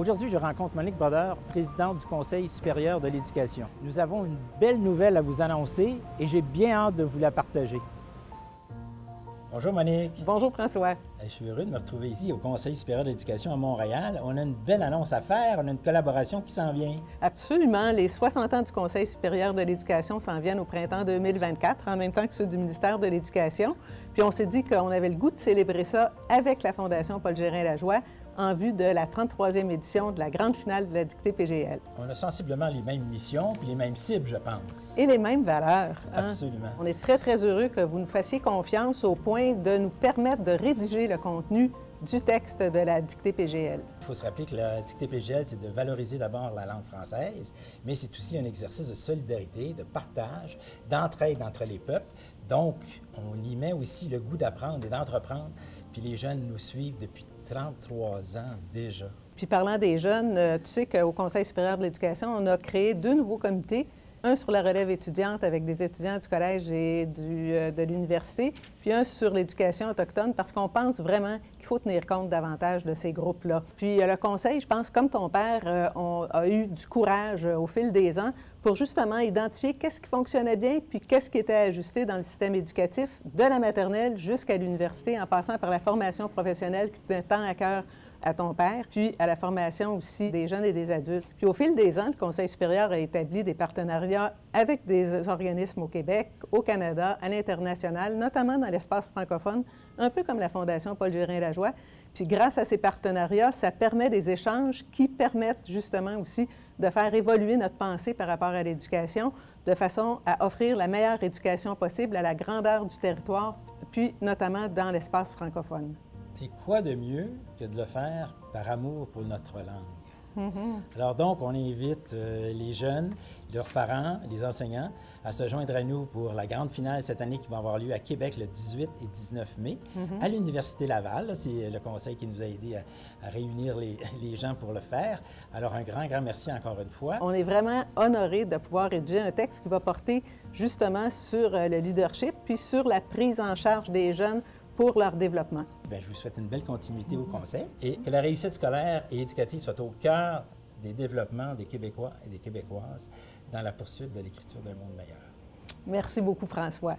Aujourd'hui, je rencontre Monique Brodeur, présidente du Conseil supérieur de l'éducation. Nous avons une belle nouvelle à vous annoncer et j'ai bien hâte de vous la partager. Bonjour Monique. Bonjour François. Je suis heureux de me retrouver ici au Conseil supérieur de l'éducation à Montréal. On a une belle annonce à faire, on a une collaboration qui s'en vient. Absolument. Les 60 ans du Conseil supérieur de l'éducation s'en viennent au printemps 2024, en même temps que ceux du ministère de l'Éducation. Puis on s'est dit qu'on avait le goût de célébrer ça avec la Fondation Paul Gérin-Lajoie en vue de la 33e édition de la grande finale de la dictée PGL. On a sensiblement les mêmes missions puis les mêmes cibles, je pense. Et les mêmes valeurs. Absolument. On est très, très heureux que vous nous fassiez confiance au point de nous permettre de rédiger le contenu du texte de la dictée PGL. Il faut se rappeler que la dictée PGL, c'est de valoriser d'abord la langue française, mais c'est aussi un exercice de solidarité, de partage, d'entraide entre les peuples. Donc, on y met aussi le goût d'apprendre et d'entreprendre. Puis les jeunes nous suivent depuis 33 ans déjà. Puis parlant des jeunes, tu sais qu'au Conseil supérieur de l'éducation, on a créé 2 nouveaux comités. Un sur la relève étudiante avec des étudiants du collège et de l'université, puis un sur l'éducation autochtone parce qu'on pense vraiment qu'il faut tenir compte davantage de ces groupes-là. Puis le Conseil, je pense, comme ton père, a eu du courage au fil des ans pour justement identifier qu'est-ce qui fonctionnait bien puis qu'est-ce qui était ajusté dans le système éducatif de la maternelle jusqu'à l'université en passant par la formation professionnelle qui tenait tant à cœur à ton père, puis à la formation aussi des jeunes et des adultes. Puis au fil des ans, le Conseil supérieur a établi des partenariats avec des organismes au Québec, au Canada, à l'international, notamment dans l'espace francophone, un peu comme la Fondation Paul Gérin-Lajoie. Puis grâce à ces partenariats, ça permet des échanges qui permettent justement aussi de faire évoluer notre pensée par rapport à l'éducation, de façon à offrir la meilleure éducation possible à la grandeur du territoire, puis notamment dans l'espace francophone. Et quoi de mieux que de le faire par amour pour notre langue? Alors donc, on invite les jeunes, leurs parents, les enseignants à se joindre à nous pour la grande finale cette année qui va avoir lieu à Québec le 18 et 19 mai à l'Université Laval. C'est le conseil qui nous a aidés à réunir les gens pour le faire. Alors un grand, grand merci encore une fois. On est vraiment honorés de pouvoir rédiger un texte qui va porter justement sur le leadership puis sur la prise en charge des jeunes pour leur développement. Bien, je vous souhaite une belle continuité au Conseil et que la réussite scolaire et éducative soit au cœur des développements des Québécois et des Québécoises dans la poursuite de l'écriture d'un monde meilleur. Merci beaucoup, François.